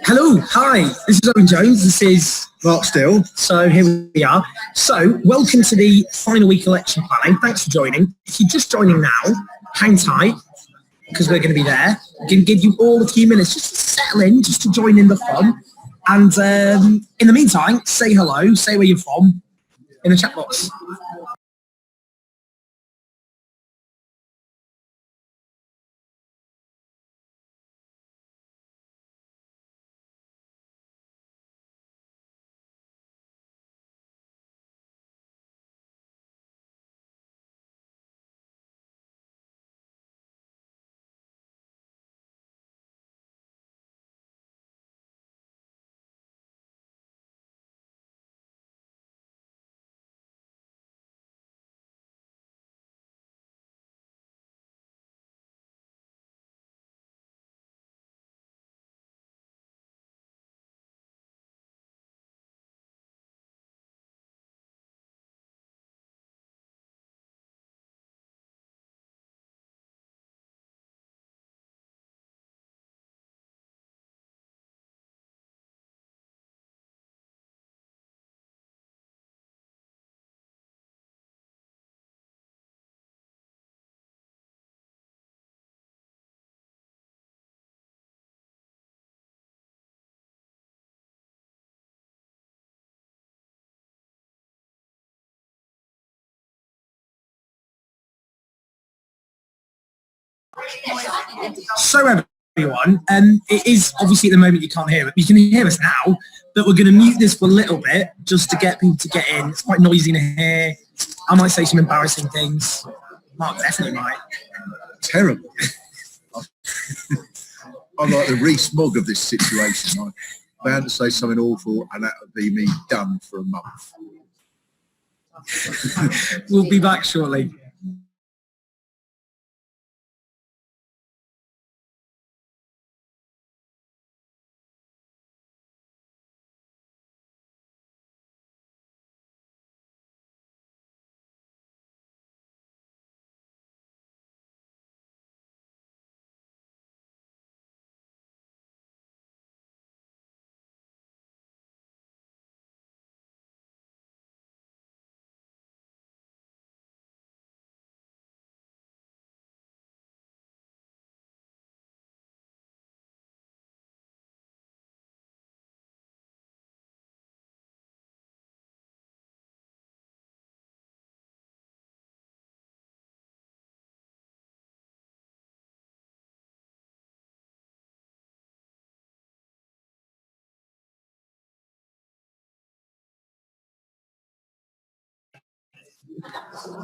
Hello, hi, this is Owen Jones, this is Mark Still. So here we are. So welcome to the final week election planning. Thanks for joining. If you're just joining now, hang tight because we're going to be there. We're going to give you all a few minutes just to settle in, just to join in the fun. And in the meantime, say hello, say where you're from in the chat box. So everyone, it is obviously at the moment you can't hear it. You can hear us now, but we're going to mute this for a little bit just to get people to get in. It's quite noisy in here. I might say some embarrassing things. Mark definitely might. Terrible. I'm like the Reese Mogg of this situation. I'm bound to say something awful, and that would be me done for a month. We'll be back shortly.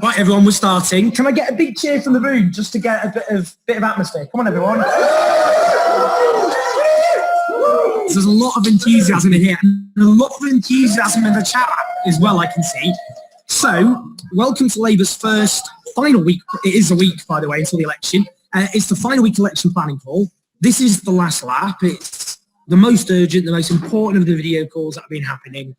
Right, everyone, we're starting. Can I get a big cheer from the room just to get a bit of atmosphere? Come on, everyone. There's a lot of enthusiasm in here and a lot of enthusiasm in the chat as well, I can see. So, welcome to Labour's first final week. It is a week, by the way, until the election. It's the final week election planning call. This is the last lap. It's the most urgent, the most important of the video calls that have been happening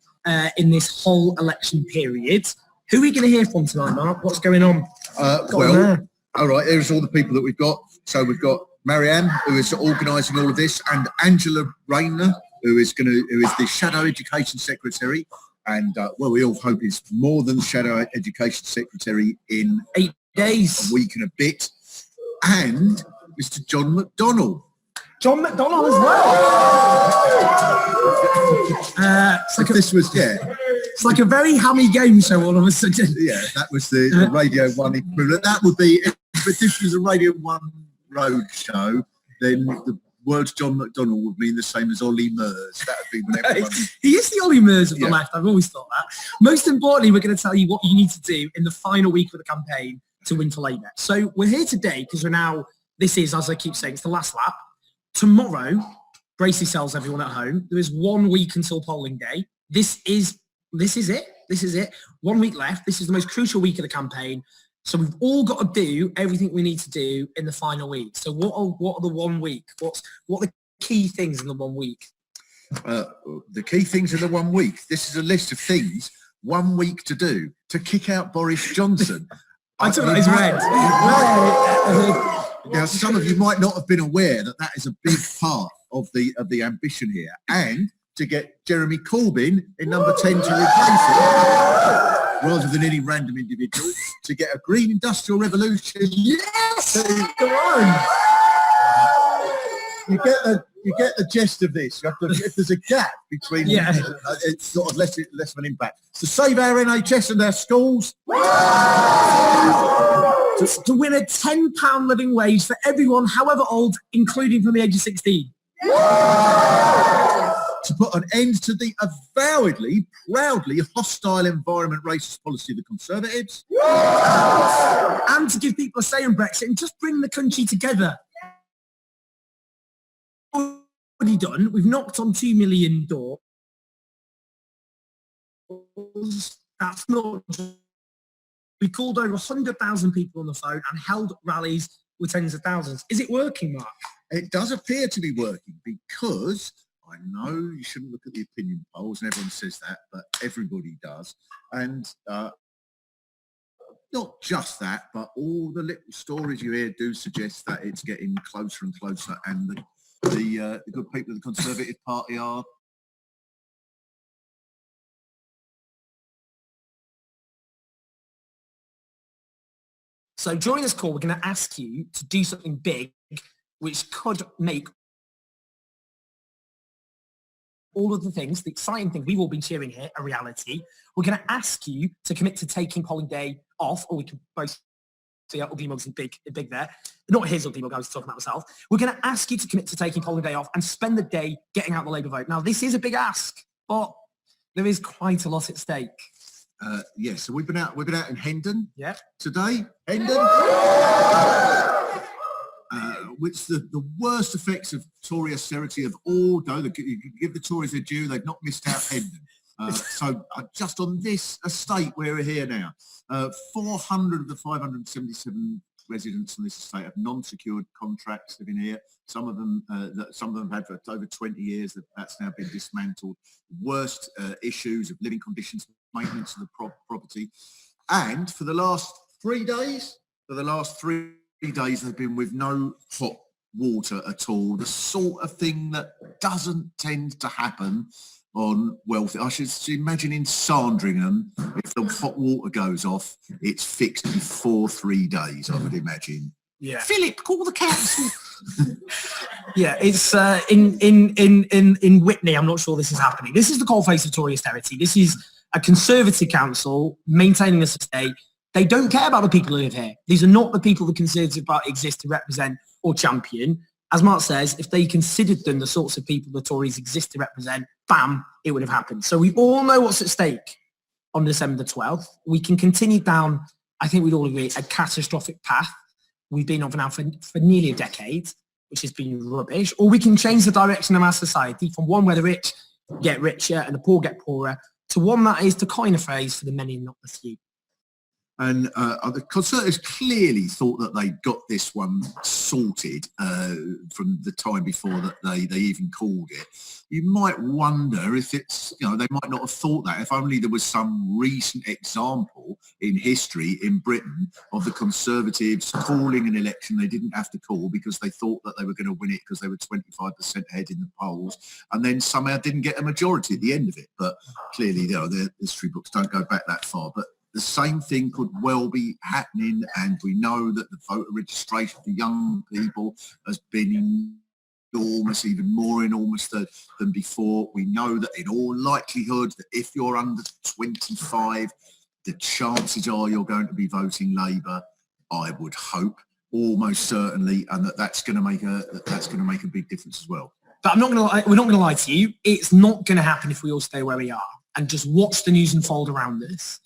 in this whole election period. Who are we going to hear from tonight, Mark? What's going on? All right, here's all the people that we've got. So we've got Marianne, who is organising all of this, and Angela Rayner, who is the Shadow Education Secretary, and well, we all hope is more than Shadow Education Secretary in 8 days, a week and a bit, and Mr. John Mcdonnell. John Mcdonnell as well. It's like a very hammy game show all of a sudden. Yeah, that was the Radio 1 equivalent. That would be, if this was a Radio 1 road show, then the words John Mcdonnell would mean the same as Ollie Murs. That would be when everyone... He is the Ollie Murs of the left. I've always thought that. Most importantly, we're going to tell you what you need to do in the final week of the campaign to win for Labour. So we're here today because this is, as I keep saying, it's the last lap. Tomorrow, brace yourselves, everyone at home. There is 1 week until polling day. This is it. 1 week left. This is the most crucial week of the campaign. So we've all got to do everything we need to do in the final week. So what are the 1 week? What are the key things in the 1 week? The key things in the 1 week. This is a list of things 1 week to do to kick out Boris Johnson. I took that as red. Now, some of you might not have been aware that that is a big part of the ambition here, and to get Jeremy Corbyn in number 10 to replace him, rather than any random individual, to get a green industrial revolution. Yes! Come on! You get the gist of this. You have to, if there's a gap between, it's sort of less of an impact. To save our NHS and our schools. To win a £10 living wage for everyone, however old, including from the age of 16. To put an end to the avowedly, proudly hostile environment racist policy of the Conservatives. And to give people a say on Brexit and just bring the country together. Already done. We've knocked on 2 million doors. That's not. We called over 100,000 people on the phone and held rallies with tens of thousands. Is it working, Mark? It does appear to be working, because I know you shouldn't look at the opinion polls, and everyone says that, but everybody does. And not just that, but all the little stories you hear do suggest that it's getting closer and closer, and the good people of the Conservative Party are So during this call, we're going to ask you to do something big, which could make all of the things, the exciting thing we've all been cheering here, a reality. We're going to ask you to commit to taking polling day off, or we can both see ugly mugs in big there. Not his ugly mug, I was talking about myself. We're going to ask you to commit to taking polling day off and spend the day getting out the Labour vote. Now, this is a big ask, but there is quite a lot at stake. Yes, so we've been out in Hendon today. Hendon, which the worst effects of Tory austerity of all. Though you give the Tories their due, they've not missed out Hendon. So just on this estate, we're here now. 400 of the 577 residents on this estate have non-secured contracts living here. Some of them have had for over 20 years. That's now been dismantled. Worst issues of living conditions, maintenance of the property. And for the last 3 days, they've been with no hot water at all. The sort of thing that doesn't tend to happen on wealthy. I should imagine in Sandringham, if the hot water goes off, it's fixed before 3 days, I would imagine. Yeah. Philip, call the council. Yeah, it's in Whitney. I'm not sure this is happening. This is the coalface of Tory austerity. This is a Conservative council maintaining this estate. They don't care about the people who live here. These are not the people the Conservative Party exists to represent or champion. As Mark says, if they considered them the sorts of people the Tories exist to represent, bam, it would have happened. So we all know what's at stake on December the 12th. We can continue down, I think we'd all agree, a catastrophic path we've been on now for nearly a decade, which has been rubbish, or we can change the direction of our society from one where the rich get richer and the poor get poorer to one that is, to coin a phrase, for the many and not the few. And the Conservatives clearly thought that they got this one sorted from the time before that they even called it. You might wonder if it's, they might not have thought that, if only there was some recent example in history in Britain of the Conservatives calling an election they didn't have to call because they thought that they were going to win it because they were 25% ahead in the polls, and then somehow didn't get a majority at the end of it. But clearly, the history books don't go back that far. But the same thing could well be happening, and we know that the voter registration for young people has been enormous, even more enormous than before. We know that in all likelihood that if you're under 25, the chances are you're going to be voting Labour, I would hope, almost certainly, and that's going to make a big difference as well. But we're not going to lie to you. It's not going to happen if we all stay where we are and just watch the news unfold around this.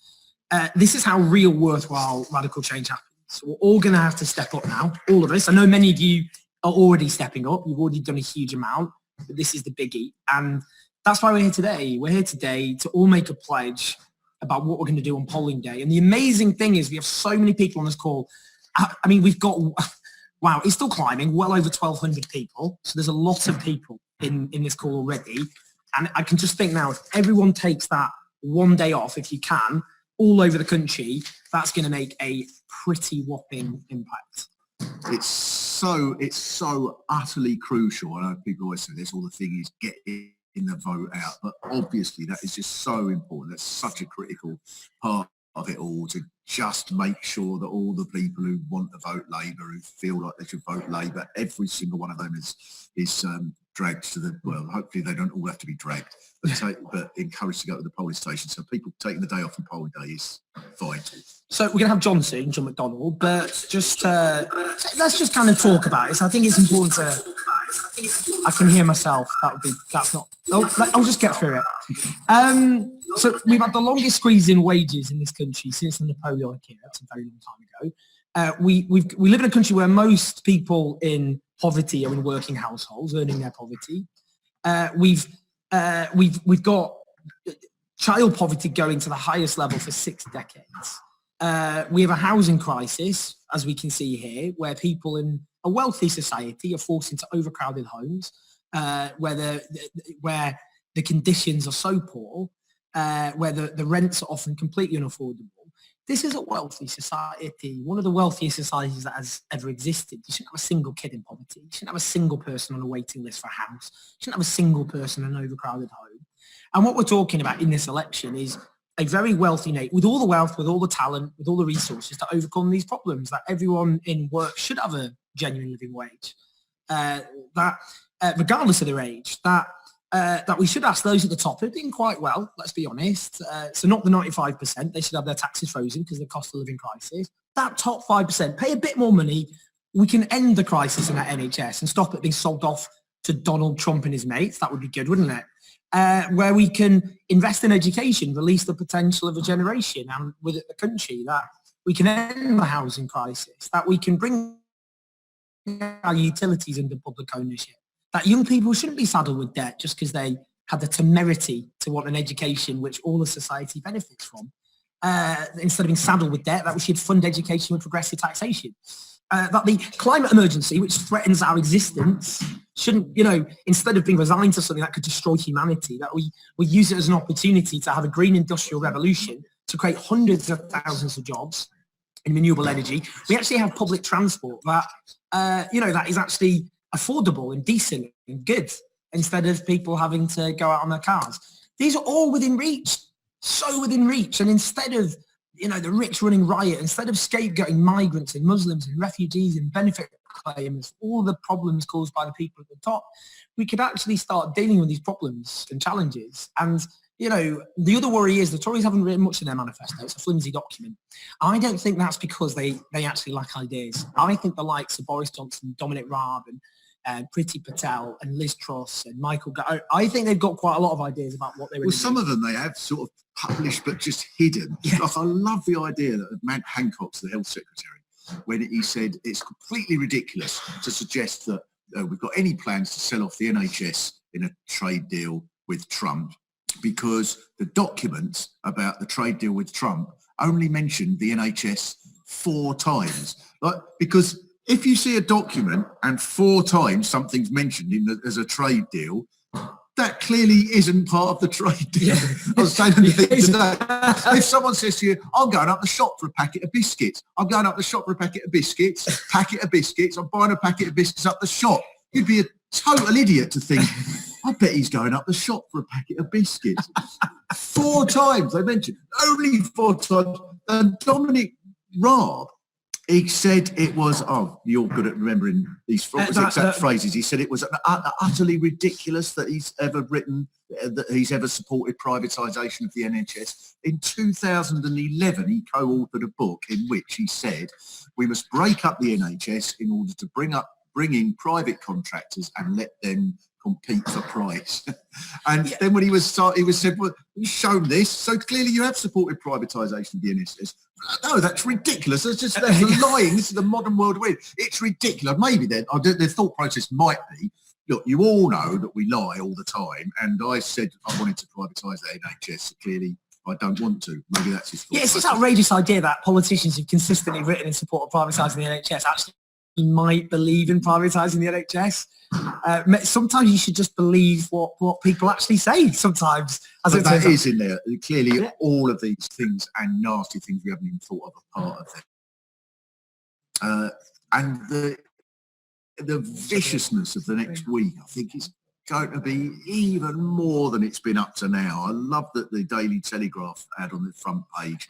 This is how real, worthwhile radical change happens. So we're all going to have to step up now, all of us. I know many of you are already stepping up. You've already done a huge amount, but this is the biggie. And that's why we're here today. We're here today to all make a pledge about what we're going to do on polling day. And the amazing thing is we have so many people on this call. I mean, we've got, wow, it's still climbing, well over 1,200 people. So there's a lot of people in this call already. And I can just think now, if everyone takes that one day off, if you can, all over the country, that's going to make a pretty whopping impact. it's so utterly crucial. I know people always say this, all the thing is get in the vote out, but obviously that is just so important. That's such a critical part of it all, to just make sure that all the people who want to vote Labour, who feel like they should vote Labour, every single one of them is dragged to the, well, hopefully they don't all have to be dragged, but encouraged to go to the polling station. So people taking the day off on polling day is vital. So we're going to have John Mcdonnell, but just let's just kind of talk about it. So I think it's important to, I can hear myself. That's not, I'll just get through it. So we've had the longest squeeze in wages in this country since the Napoleonic era. That's a very long time ago. We live in a country where most people in poverty are in working households, earning their poverty. We've got child poverty going to the highest level for 6 decades. We have a housing crisis, as we can see here, where people in a wealthy society are forced into overcrowded homes, where the conditions are so poor, where the rents are often completely unaffordable. This is a wealthy society, one of the wealthiest societies that has ever existed. You shouldn't have a single kid in poverty. You shouldn't have a single person on a waiting list for a house. You shouldn't have a single person in an overcrowded home. And what we're talking about in this election is a very wealthy nation with all the wealth, with all the talent, with all the resources to overcome these problems, that everyone in work should have a genuine living wage, regardless of their age, that we should ask those at the top who are doing quite well, let's be honest. So not the 95%, they should have their taxes frozen because of the cost of living crisis. That top 5%, pay a bit more money. We can end the crisis in that NHS and stop it being sold off to Donald Trump and his mates. That would be good, wouldn't it? Where we can invest in education, release the potential of a generation and with it the country, that we can end the housing crisis, that we can bring our utilities under public ownership, that young people shouldn't be saddled with debt just because they had the temerity to want an education which all of society benefits from. Instead of being saddled with debt, that we should fund education with progressive taxation. That the climate emergency, which threatens our existence, shouldn't, instead of being resigned to something that could destroy humanity, that we use it as an opportunity to have a green industrial revolution to create hundreds of thousands of jobs in renewable energy. We actually have public transport that, that is actually affordable and decent and good, instead of people having to go out on their cars. These are all within reach, so within reach. And instead of the rich running riot, instead of scapegoating migrants and Muslims and refugees and benefit claimants, all the problems caused by the people at the top, we could actually start dealing with these problems and challenges. And, the other worry is the Tories haven't written much in their manifesto. It's a flimsy document. I don't think that's because they actually lack ideas. I think the likes of Boris Johnson, Dominic Raab and Priti Patel and Liz Truss and Michael Gove, I think they've got quite a lot of ideas about what they were doing. Well, some of them they have sort of published but just hidden. Yes. Like, I love the idea that Matt Hancock's the health secretary, when he said it's completely ridiculous to suggest that we've got any plans to sell off the NHS in a trade deal with Trump, because the documents about the trade deal with Trump only mentioned the NHS 4 times. Because if you see a document and 4 times something's mentioned as a trade deal, that clearly isn't part of the trade deal. Yeah. I was saying anything today. If someone says to you, I'm going up the shop for a packet of biscuits, I'm buying a packet of biscuits, I'm buying a packet of biscuits up the shop, you'd be a total idiot to think, I bet he's going up the shop for a packet of biscuits. 4 times they mentioned, only 4 times. And Dominic Raab, he said it was, you're good at remembering these exact phrases. He said it was utterly ridiculous that he's ever written, that he's ever supported privatisation of the NHS. In 2011, he co-authored a book in which he said, we must break up the NHS in order to bring in private contractors and let them compete for price. And then when he was said, well, you've shown this, so clearly you have supported privatisation of the NHS. No, that's ridiculous. That's lying. This is the modern world we're in. It's ridiculous. Maybe their thought process might be, look, you all know that we lie all the time, and I said I wanted to privatise the NHS. So clearly I don't want to. Maybe that's his thought. Yeah, it's this outrageous idea that politicians who've consistently written in support of privatising the NHS actually might believe in privatising the NHS. Sometimes you should just believe what people actually say sometimes. That is in there. Clearly, all of these things and nasty things we haven't even thought of are part of it. And the viciousness of the next week, I think, is going to be even more than it's been up to now. I love that the Daily Telegraph had on the front page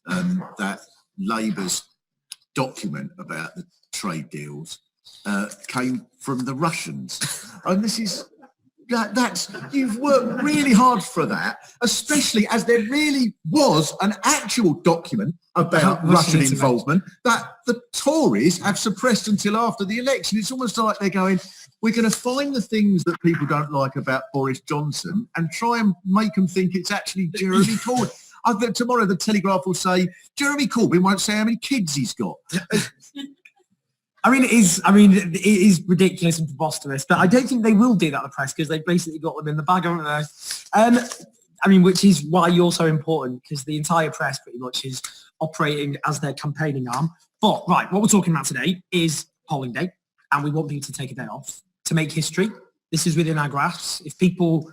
that Labour's document about the trade deals came from the Russians. And this is, you've worked really hard for that, especially as there really was an actual document about Russian involvement that the Tories have suppressed until after the election. It's almost like they're going, we're going to find the things that people don't like about Boris Johnson and try and make them think it's actually Jeremy Corbyn. Tomorrow the will say, Jeremy Corbyn won't say how many kids he's got. It is ridiculous and preposterous, but I don't think they will do that at the press because they've basically got them in the bag, haven't they? Which is why you're so important, because the entire press pretty much is operating as their campaigning arm. But, right, what we're talking about today is polling day, and we want people to take a day off to make history. This is within our grasp. If people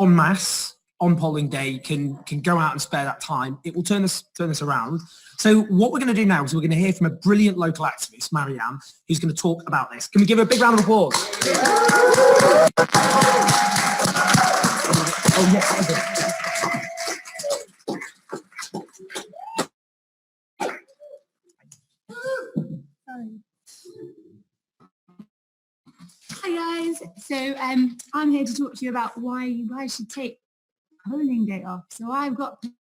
en masse on polling day can go out and spare that time, it will turn us around. So what we're going to do now is we're going to hear from a brilliant local activist, Marianne, who's going to talk about this. Can we give her a big round of applause? Oh, yes. Hi guys, so I'm here to talk to you about why you guys should take polling day off. So I've got in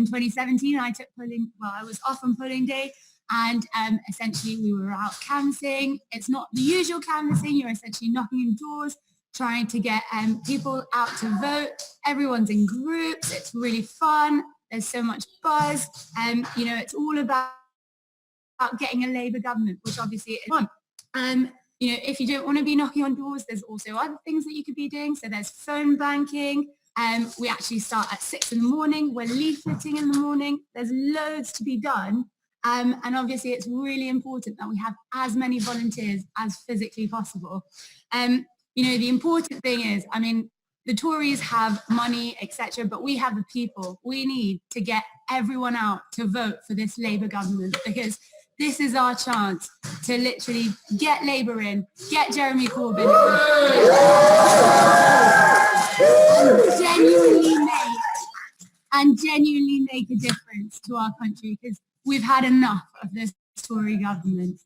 2017 I took I was off on polling day, and essentially we were out canvassing. It's not the usual canvassing, you're essentially knocking on doors, trying to get people out to vote. Everyone's in groups, it's really fun, there's so much buzz, it's all about getting a Labour government, which obviously is fun. If you don't want to be knocking on doors, there's also other things that you could be doing. So there's phone banking. We actually start at 6 in the morning. We're leafleting in the morning. There's loads to be done. And obviously it's really important that we have as many volunteers as physically possible. The important thing is, the Tories have money, etc., but we have the people. We need to get everyone out to vote for this Labour government, because this is our chance to literally get Labour in, get Jeremy Corbyn and genuinely make a difference to our country, because we've had enough of this Tory government.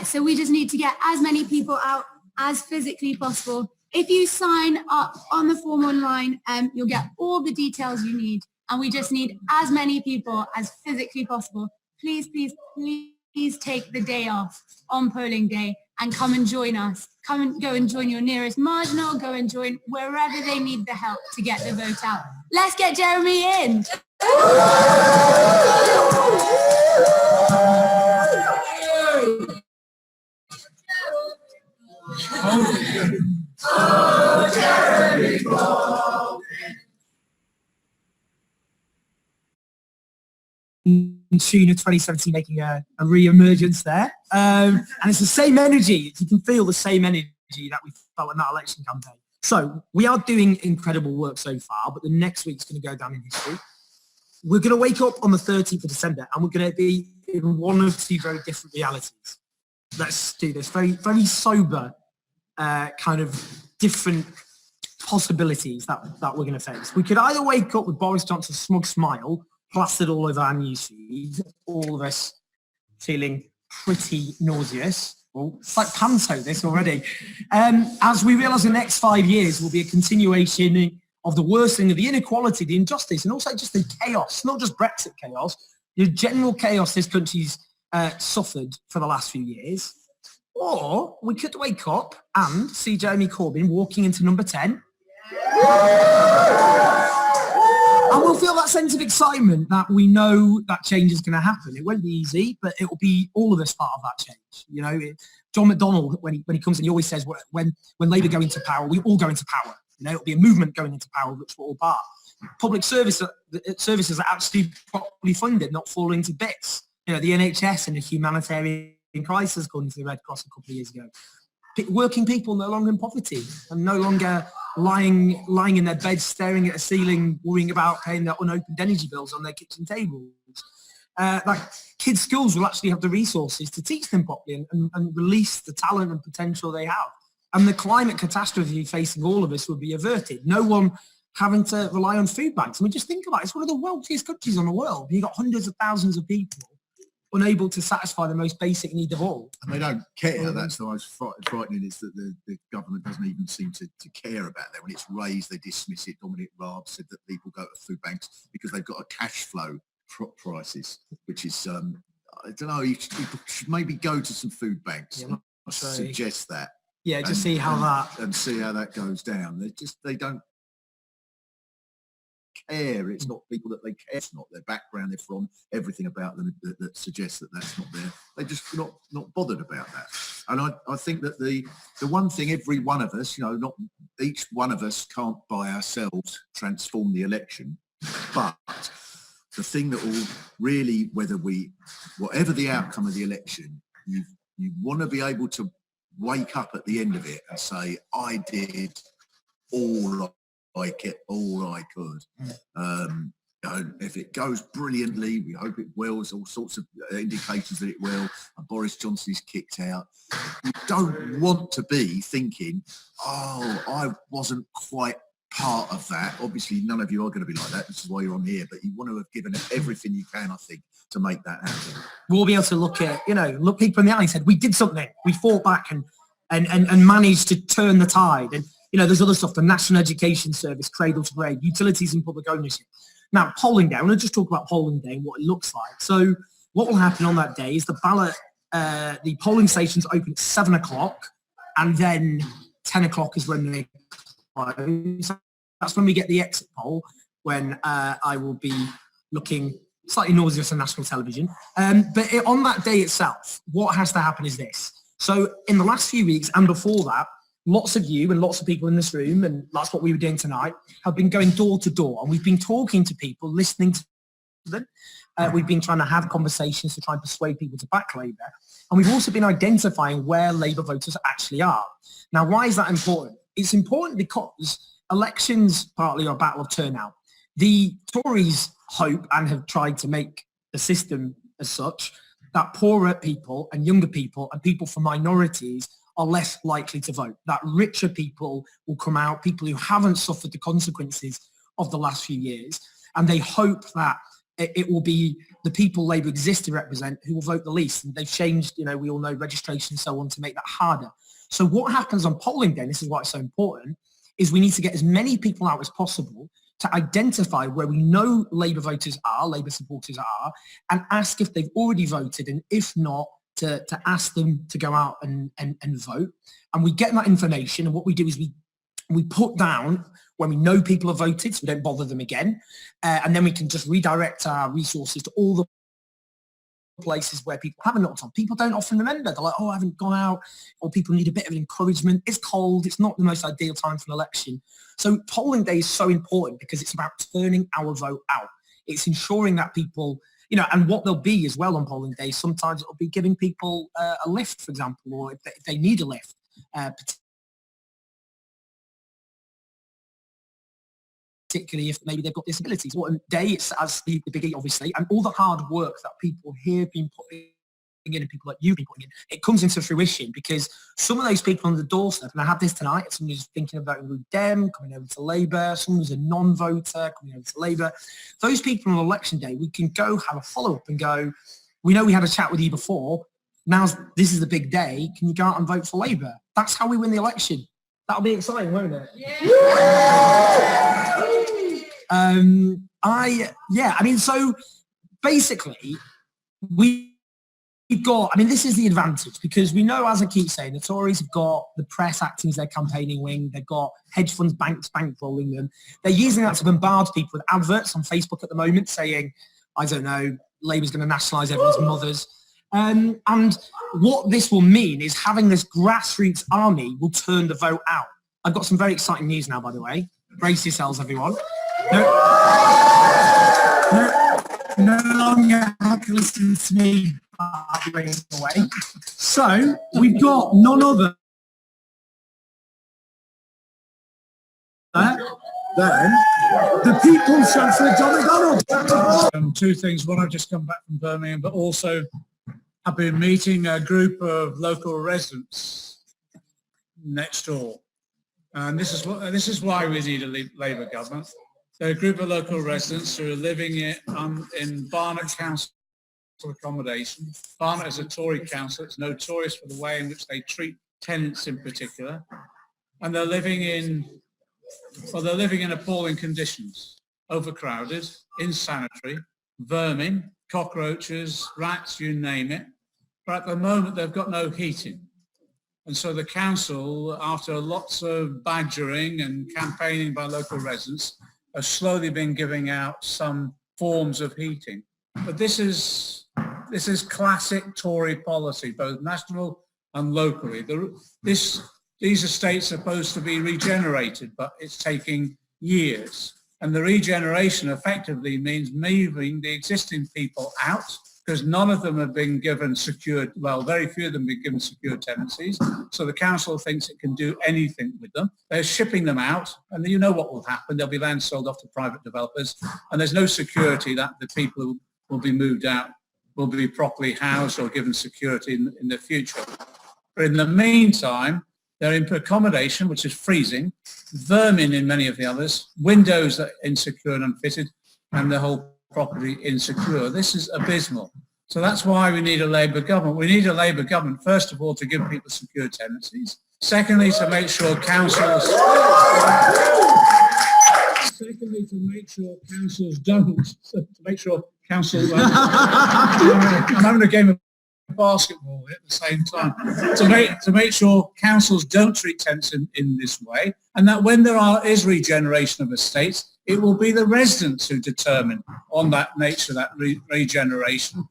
So we just need to get as many people out as physically possible. If you sign up on the form online, you'll get all the details you need, and we just need as many people as physically possible. Please, please, please take the day off on polling day and come and join us. Go and join your nearest marginal, go and join wherever they need the help to get the vote out. Let's get Jeremy in. Jeremy tune of 2017 making a re-emergence there. And it's the same energy. You can feel the same energy that we felt in that election campaign. So we are doing incredible work so far, but the next week's going to go down in history. We're going to wake up on the 13th of December and we're going to be in one of two very different realities. Let's do this. Very, very sober kind of different possibilities that we're going to face. We could either wake up with Boris Johnson's smug smile plastered all over our newsfeed, all of us feeling pretty nauseous. Oh, it's like panto this already. As we realise the next 5 years will be a continuation of the worsening of the inequality, the injustice, and also just the chaos, not just Brexit chaos, the general chaos this country's suffered for the last few years. Or we could wake up and see Jeremy Corbyn walking into number 10. And we'll feel that sense of excitement that we know that change is going to happen. It won't be easy, but it will be all of us part of that change. John Mcdonnell, when he comes in, he always says, when Labour go into power, we all go into power. It'll be a movement going into power, which we're all part. Public services are actually properly funded, not falling to bits. The NHS and the humanitarian crisis, according to the Red Cross a couple of years ago. working people no longer in poverty and no longer lying in their beds, staring at a ceiling, worrying about paying their unopened energy bills on their kitchen tables. Like kids' schools will actually have the resources to teach them properly and release the talent and potential they have. And the climate catastrophe facing all of us will be averted. No one having to rely on food banks. I mean, just think about it. It's one of the wealthiest countries in the world. You've got hundreds of thousands of people unable to satisfy the most basic need of all. And they don't care. That's the most frightening, is that the government doesn't even seem to care about that. When it's raised, they dismiss it. Dominic Raab said that people go to food banks because they've got a cash flow crisis, which is, I don't know, you should maybe go to some food banks. Yeah, I suggest that. Yeah, just see how that goes down. They don't care. It's not people that they care. It's not their background, they're from, everything about them that suggests that that's not there. They're just not bothered about that. And I think that the one thing every one of us, not each one of us can't by ourselves transform the election, but the thing that will really, whatever the outcome of the election, you want to be able to wake up at the end of it and say, I did all I could. If it goes brilliantly, we hope it will. There's all sorts of indications that it will. And Boris Johnson is kicked out. You don't want to be thinking, oh, I wasn't quite part of that. Obviously, none of you are going to be like that. This is why you're on here. But you want to have given it everything you can, I think, to make that happen. We'll be able to look people in the eye and said, we did something. We fought back and managed to turn the tide. And, there's other stuff, the National Education Service, cradle to grave, utilities and public ownership. Now, polling day, I want to just talk about polling day and what it looks like. So what will happen on that day is the polling stations open at 7 o'clock, and then 10 o'clock is when they close. That's when we get the exit poll, when I will be looking slightly nauseous on national television. But on that day itself, what has to happen is this. So in the last few weeks and before that, lots of you and lots of people in this room, and that's what we were doing tonight, have been going door to door, and we've been talking to people, listening to them. We've been trying to have conversations to try and persuade people to back Labour. And we've also been identifying where Labour voters actually are. Now, why is that important? It's important because elections partly are a battle of turnout. The Tories hope and have tried to make the system as such that poorer people and younger people and people from minorities are less likely to vote, that richer people will come out, people who haven't suffered the consequences of the last few years, and they hope that it will be the people Labour exists to represent who will vote the least. And they've changed, we all know, registration and so on to make that harder. So what happens on polling day, and this is why it's so important, is we need to get as many people out as possible to identify where we know Labour voters are, Labour supporters are, and ask if they've already voted, and if not, to ask them to go out and vote. And we get that information, and what we do is we put down when we know people have voted, so we don't bother them again, and then we can just redirect our resources to all the places where people haven't knocked on. People don't often remember. They're like, oh, I haven't gone out, or people need a bit of encouragement. It's cold. It's not the most ideal time for an election. So polling day is so important because it's about turning our vote out. It's ensuring that people, and what there'll be as well on polling day, sometimes it'll be giving people a lift, for example, or if they need a lift, particularly if maybe they've got disabilities. What a day it's as the biggie, obviously, and all the hard work that people here have been putting in, and people like you've been putting in, it comes into fruition because some of those people on the doorstep, and I had this tonight, someone who's thinking of voting Lib Dem, coming over to Labour, someone who's a non-voter, coming over to Labour, those people on election day, we can go have a follow-up and go, we know we had a chat with you before, this is the big day, can you go out and vote for Labour? That's how we win the election. That'll be exciting, won't it? Yeah. So basically, this is the advantage, because we know, as I keep saying, the Tories have got the press acting as their campaigning wing. They've got hedge funds, banks bankrolling them. They're using that to bombard people with adverts on Facebook at the moment saying, I don't know, Labour's going to nationalise everyone's mothers. And what this will mean is having this grassroots army will turn the vote out. I've got some very exciting news now, by the way. Brace yourselves, everyone. No longer have to listen to me away. So we've got none other Then the People's Chancellor John McDonnell. Two things. One, I've just come back from Birmingham, but also I've been meeting a group of local residents next door. And this is why we need a Labour government. They're a group of local residents who are living in Barnet Council accommodation. Barnet is a Tory council. It's notorious for the way in which they treat tenants in particular. And they're living in appalling conditions, overcrowded, insanitary, vermin, cockroaches, rats, you name it. But at the moment, they've got no heating. And so the council, after lots of badgering and campaigning by local residents, have slowly been giving out some forms of heating. But this is classic Tory policy, both national and locally. These estates are supposed to be regenerated, but it's taking years. And the regeneration effectively means moving the existing people out, because none of them have been given secured, well, very few of them have been given secured tenancies. So the council thinks it can do anything with them. They're shipping them out, and you know what will happen. There'll be land sold off to private developers, and there's no security that the people who will be moved out will be properly housed or given security in the future. But in the meantime, they're in accommodation, which is freezing, vermin in many of the others, windows that are insecure and unfitted, and the whole property insecure. This is abysmal. So that's why we need a Labour government. We need a Labour government, first of all, to give people secure tenancies. Secondly, to make sure councils I'm having a game of basketball at the same time, to make sure councils don't treat tenants in this way, and that when there is regeneration of estates, it will be the residents who determine on that nature, that regeneration,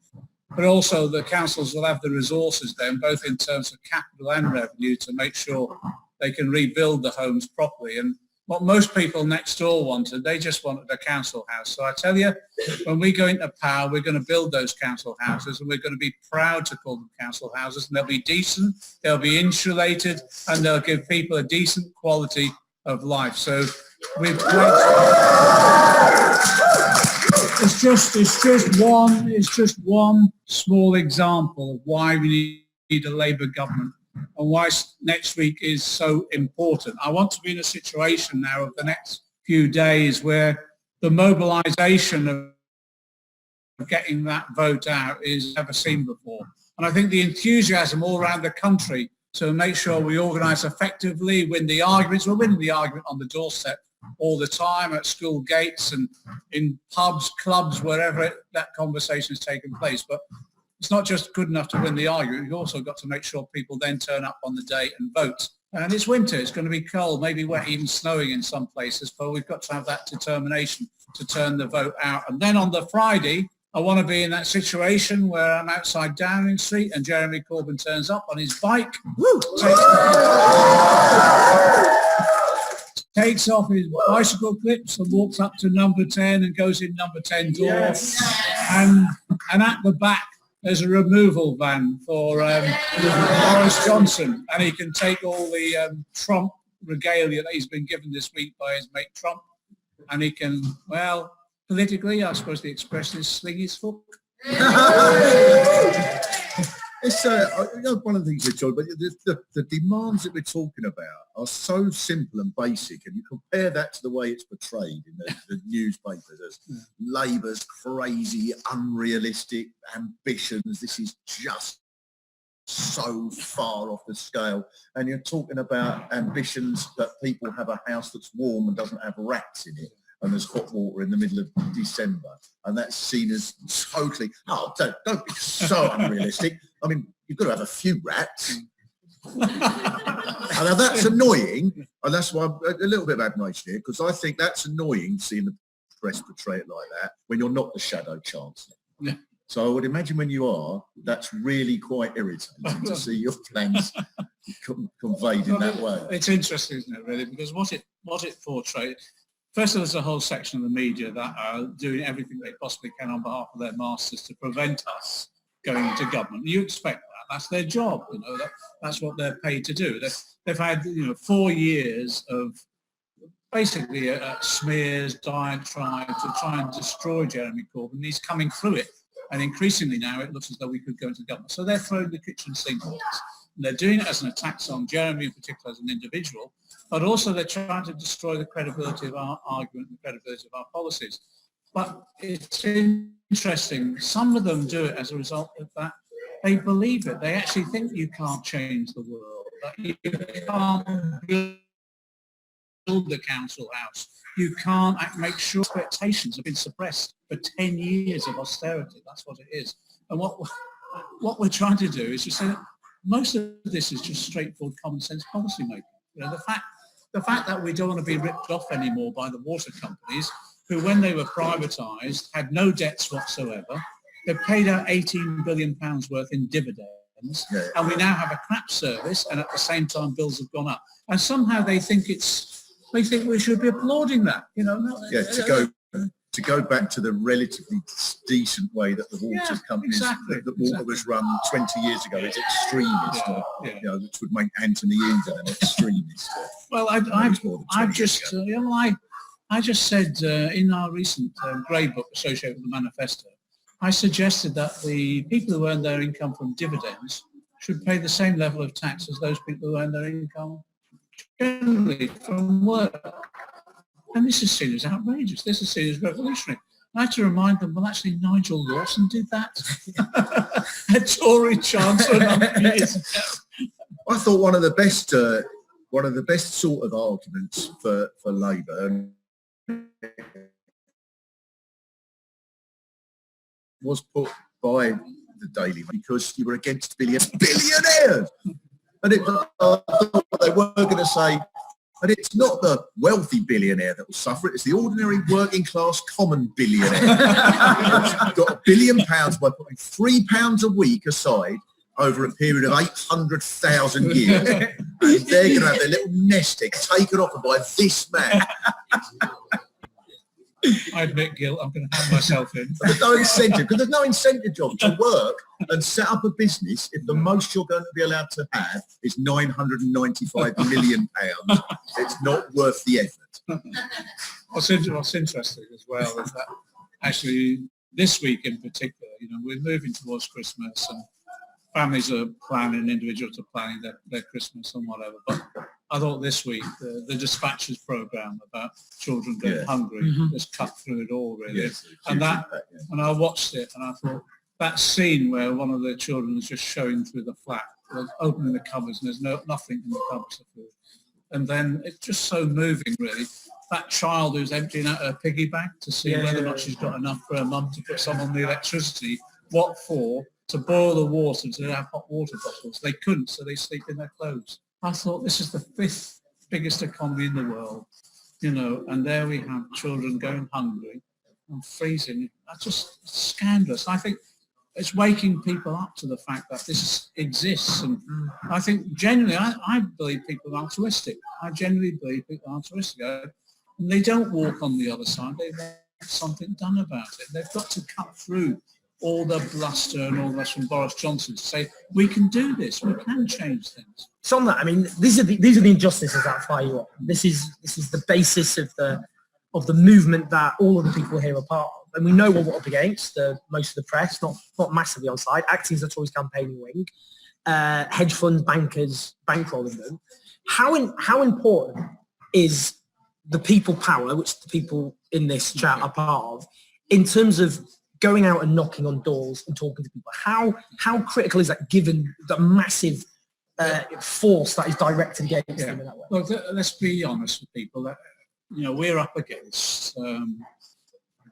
but also the councils will have the resources then, both in terms of capital and revenue, to make sure they can rebuild the homes properly. And what most people next door wanted, they just wanted a council house. So I tell you, when we go into power, we're going to build those council houses, and we're going to be proud to call them council houses, and they'll be decent, they'll be insulated, and they'll give people a decent quality of life. So we've it's just one small example of why we need a Labour government and why next week is so important. I want to be in a situation now of the next few days where the mobilisation of getting that vote out is never seen before. And I think the enthusiasm all around the country to make sure we organise effectively, win the arguments. We're winning the argument on the doorstep all the time, at school gates and in pubs, clubs, wherever that conversation is taking place. But it's not just good enough to win the argument. You've also got to make sure people then turn up on the day and vote. And it's winter. It's going to be cold, maybe wet, even snowing in some places. But we've got to have that determination to turn the vote out. And then on the Friday, I want to be in that situation where I'm outside Downing Street and Jeremy Corbyn turns up on his bike, takes off his bicycle clips and walks up to number 10 and goes in number 10 door. Yes. And at the back, there's a removal van for Boris Johnson, and he can take all the Trump regalia that he's been given this week by his mate Trump, and he can, well, politically, I suppose the expression is sling his hook. It's one of the things we're talking about, the demands that we're talking about are so simple and basic, and you compare that to the way it's portrayed in the newspapers as Labour's crazy, unrealistic ambitions. This is just so far off the scale. And you're talking about ambitions that people have a house that's warm and doesn't have rats in it, and there's hot water in the middle of December, and that's seen as totally, don't be so unrealistic. I mean, you've got to have a few rats. And that's annoying, and that's why I'm a little bit of admiration here, because I think that's annoying seeing the press portray it like that when you're not the shadow chancellor. Yeah. So I would imagine when you are, that's really quite irritating to see your plans conveyed in that way. It's interesting, isn't it, really, because what it portrays. First of all, there's a whole section of the media that are doing everything they possibly can on behalf of their masters to prevent us going into government. You expect that. That's their job. You know, that's what they're paid to do. They've had 4 years of basically smears, diatribe to try and destroy Jeremy Corbyn. He's coming through it. And increasingly now it looks as though we could go into government. So they're throwing the kitchen sink at us. And they're doing it as an attack on Jeremy in particular as an individual, but also they're trying to destroy the credibility of our argument and the credibility of our policies. But it's interesting, some of them do it as a result of that. They believe it. They actually think you can't change the world, that you can't build the council house. You can't make sure expectations have been suppressed for 10 years of austerity. That's what it is. And what we're trying to do is just say that most of this is just straightforward common sense policy making. You know, the fact that we don't want to be ripped off anymore by the water companies, who when they were privatised had no debts whatsoever. They paid out £18 billion worth in dividends, and we now have a crap service, and at the same time bills have gone up. And somehow they think we should be applauding that. You know, to go back to the relatively decent way that the water companies, that water was run 20 years ago is extremist, you know, which would make Anthony Eden an extremist. Well, I've just, I just said in our recent grey book associated with the manifesto, I suggested that the people who earn their income from dividends should pay the same level of tax as those people who earn their income generally from work. And this is seen as outrageous. This is seen as revolutionary. I had to remind them, well, actually, Nigel Lawson did that. A Tory chancellor a number of years ago. I thought one of the best sort of arguments for Labour was put by the Daily because you were against billionaires. And I thought they were going to say, and it's not the wealthy billionaire that will suffer it, it's the ordinary working class common billionaire. Got £1 billion by putting £3 a week aside over a period of 800,000 years. And they're going to have their little nest egg taken off them by this man. I admit guilt, I'm going to hand myself in. But there's no incentive, because there's no incentive job to work and set up a business if the most you're going to be allowed to have is £995 million. It's not worth the effort. What's interesting as well is that actually this week in particular, you know, we're moving towards Christmas and families are planning, individuals are planning their Christmas and whatever. But I thought this week the Dispatches programme about children going hungry just cut through it all really. Yes, and and I watched it and I thought that scene where one of the children is just showing through the flat, opening the cupboards and there's nothing in the cupboards of food. And then it's just so moving really. That child who's emptying out her piggy bank to see whether or not she's got enough for her mum to put some on the electricity. What for? To boil the water, to have hot water bottles. They couldn't, so they sleep in their clothes. I thought this is the 5th biggest economy in the world, you know, and there we have children going hungry and freezing. That's just scandalous. I think it's waking people up to the fact that this exists. And I think genuinely, I believe people are altruistic. I genuinely believe people are altruistic. And they don't walk on the other side. They want something done about it. They've got to cut through all the bluster and all that from Boris Johnson to say, we can do this, we can change things. So on that, I mean, these are the injustices that fire you up. This is the basis of the movement that all of the people here are part of. And we know what we're up against, most of the press, not massively on side, acting as a Tories campaigning wing, hedge funds, bankers, bankrolling them. How important is the people power, which the people in this chat are part of, in terms of going out and knocking on doors and talking to people? How critical is that given the massive force that is directed against them in that way? Well, let's be honest with people. That, you know, we're up against a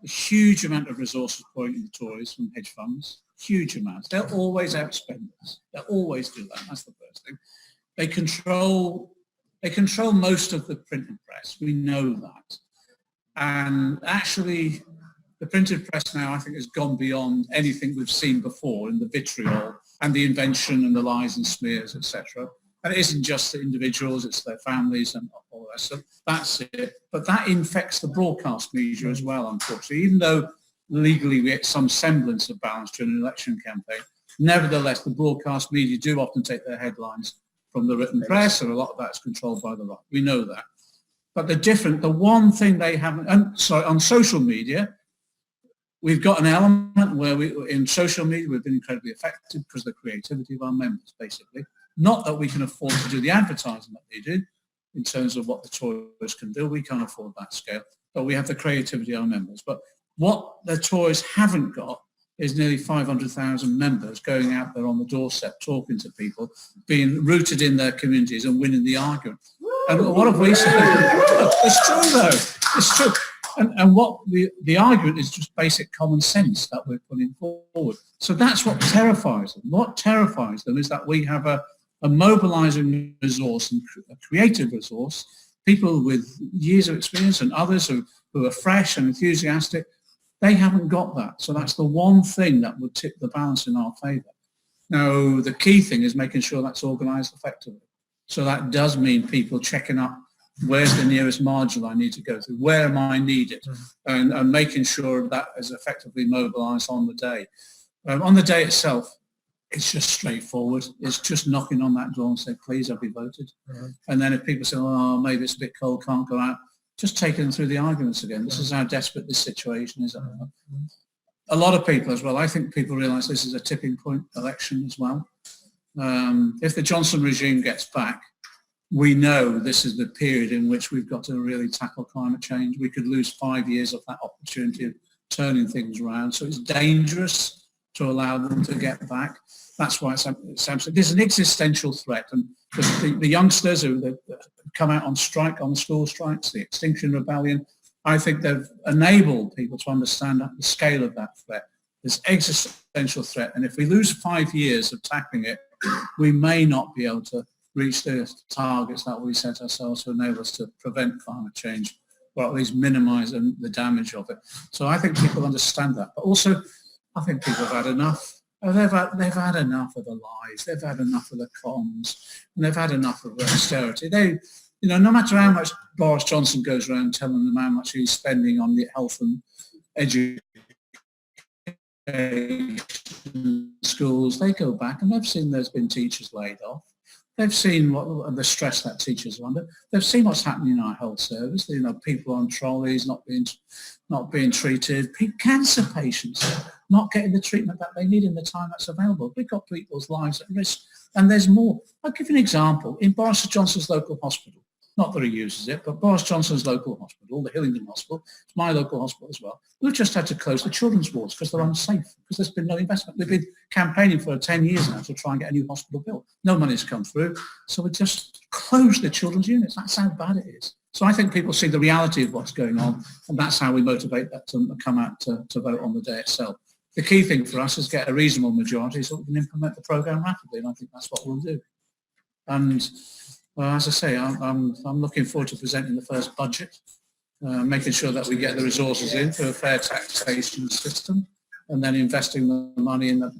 huge amount of resources pouring into the Tories from hedge funds, huge amounts. They'll always outspend us. They'll always do that. That's the first thing. They control most of the printing press. We know that. And actually, the printed press now, I think, has gone beyond anything we've seen before in the vitriol and the invention and the lies and smears, etc. And it isn't just the individuals, it's their families and all that. So that's it. But that infects the broadcast media as well, unfortunately. Even though legally we get some semblance of balance during an election campaign, nevertheless, the broadcast media do often take their headlines from the written press, and a lot of that's controlled by the right. We know that. But the one thing they haven't, on social media, we've got an element where in social media, we've been incredibly effective because of the creativity of our members, basically. Not that we can afford to do the advertising that they do in terms of what the toys can do. We can't afford that scale, but we have the creativity of our members. But what the toys haven't got is nearly 500,000 members going out there on the doorstep, talking to people, being rooted in their communities and winning the argument. And what have we said? It's true, though. It's true. And what the argument is just basic common sense that we're putting forward. So that's what terrifies them. What terrifies them is that we have a mobilizing resource and a creative resource, people with years of experience and others who are fresh and enthusiastic. They haven't got that. So that's the one thing that would tip the balance in our favour. Now, the key thing is making sure that's organised effectively. So that does mean people checking up, where's the nearest module I need to go through? Where am I needed? And making sure that is effectively mobilised on the day. On the day itself, it's just straightforward. It's just knocking on that door and saying, please, have you voted? And then if people say, oh, maybe it's a bit cold, can't go out, just taking them through the arguments again. This is how desperate this situation is. A lot of people as well, I think people realise this is a tipping point election as well. If the Johnson regime gets back, we know this is the period in which we've got to really tackle climate change. We could lose 5 years of that opportunity of turning things around. So it's dangerous to allow them to get back. That's why there's an existential threat. And the youngsters who come out on strike, on the school strikes, the Extinction Rebellion, I think they've enabled people to understand the scale of that threat. This existential threat. And if we lose 5 years of tackling it, we may not be able to reach the targets that we set ourselves to enable us to prevent climate change, or at least minimise the damage of it. So I think people understand that. But also, I think people have had enough. They've had enough of the lies. They've had enough of the cons, and they've had enough of austerity. No matter how much Boris Johnson goes around telling them how much he's spending on the health and education schools, they go back and they've seen there's been teachers laid off. They've seen the stress that teachers are under. They've seen what's happening in our health service. People on trolleys not being treated. Cancer patients not getting the treatment that they need in the time that's available. We've got people's lives at risk, and there's more. I'll give you an example. In Boris Johnson's local hospital, not that he uses it, but Boris Johnson's local hospital, the Hillingdon Hospital, it's my local hospital as well, we've just had to close the children's wards because they're unsafe, because there's been no investment. We've been campaigning for 10 years now to try and get a new hospital built. No money's come through, so we just closed the children's units. That's how bad it is. So I think people see the reality of what's going on, and that's how we motivate them to come out to vote on the day itself. The key thing for us is get a reasonable majority so we can implement the programme rapidly, and I think that's what we'll do. And well, as I say, I'm looking forward to presenting the first budget, making sure that we get the resources in for a fair taxation system, and then investing the money in the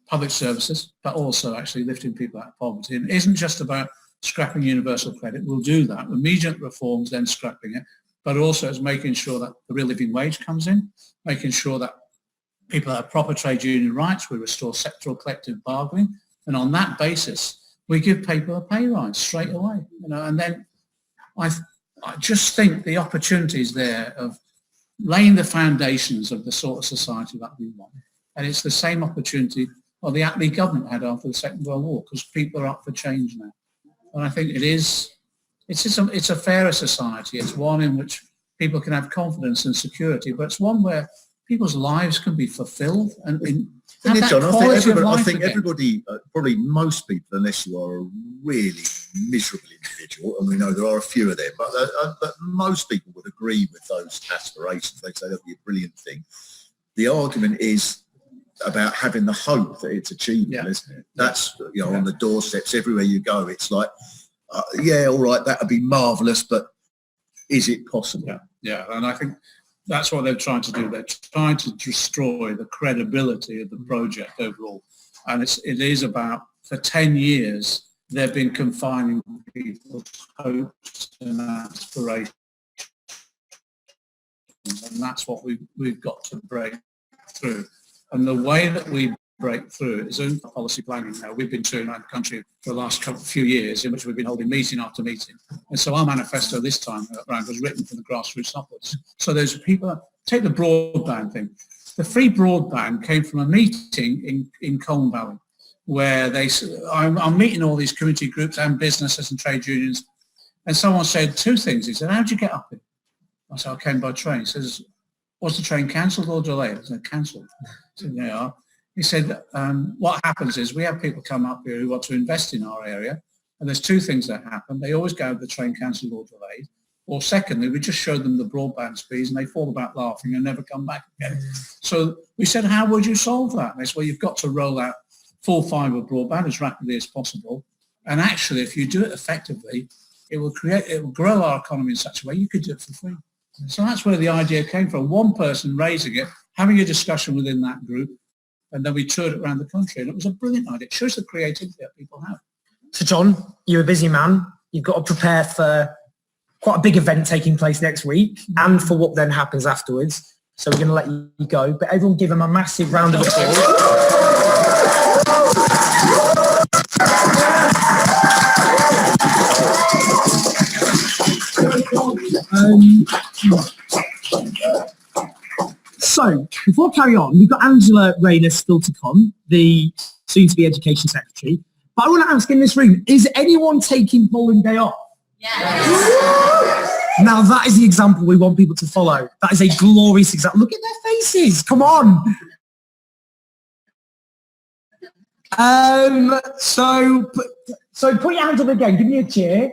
public services, but also actually lifting people out of poverty. And it isn't just about scrapping universal credit. We'll do that. Immediate reforms, then scrapping it, but also it's making sure that the real living wage comes in, making sure that people have proper trade union rights, we restore sectoral collective bargaining, and on that basis, we give people a pay rise straight away, and then I just think the opportunities there of laying the foundations of the sort of society that we want. And it's the same opportunity the Attlee government had after the Second World War, because people are up for change now. And I think it's a fairer society. It's one in which people can have confidence and security, but it's one where people's lives can be fulfilled and John, I think everybody, probably most people, unless you are a really miserable individual, and we know there are a few of them, but most people would agree with those aspirations. They'd say that'd be a brilliant thing. The argument is about having the hope that it's achievable. Yeah. That's on the doorsteps everywhere you go. It's like, all right, that would be marvellous, but is it possible? Yeah, and I think that's what they're trying to do. They're trying to destroy the credibility of the project overall. And it is about, for 10 years, they've been confining people's hopes and aspirations. And that's what we've got to break through. And the way that we break through is in policy planning now. We've been touring around the country for the last few years in which we've been holding meeting after meeting. And so our manifesto this time around was written from the grassroots upwards. So there's people, take the broadband thing. The free broadband came from a meeting in Colne Valley where I'm meeting all these community groups and businesses and trade unions. And someone said two things. He said, how'd you get up here? I said, I came by train. He says, was the train cancelled or delayed? I said, cancelled. I said, they are. He said, what happens is we have people come up here who want to invest in our area, and there's two things that happen. They always go, the train cancelled or delayed. Or secondly, we just show them the broadband speeds and they fall about laughing and never come back again. So we said, how would you solve that? And they said, well, you've got to roll out full fibre broadband as rapidly as possible. And actually, if you do it effectively, it will grow our economy in such a way you could do it for free. So that's where the idea came from. One person raising it, having a discussion within that group, and then we toured it around the country. And it was a brilliant idea. It shows the creativity that people have. So John, you're a busy man. You've got to prepare for quite a big event taking place next week and for what then happens afterwards. So we're going to let you go. But everyone give him a massive round of applause. So, before I carry on, we've got Angela Rayner still to come, the soon-to-be Education Secretary. But I want to ask in this room, is anyone taking polling day off? Yes. Now, that is the example we want people to follow. That is a glorious example. Look at their faces. Come on. So put your hands up again. Give me a cheer.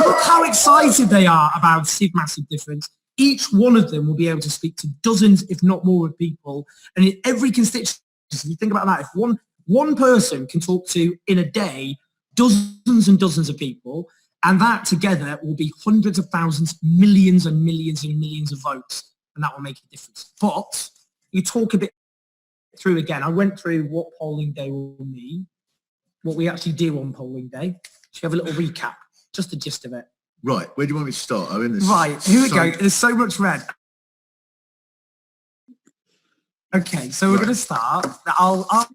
Look how excited they are about massive difference. Each one of them will be able to speak to dozens, if not more, of people. And in every constituency, if you think about that, if one person can talk to, in a day, dozens and dozens of people, and that together will be hundreds of thousands, millions and millions and millions of votes, and that will make a difference. But you talk a bit through again. I went through what polling day will mean, what we actually do on polling day. Should we have a little recap? Just the gist of it. Right, where do you want me to start? Oh, in this. Right, here we go. There's so much red. Okay, so we're going to start. I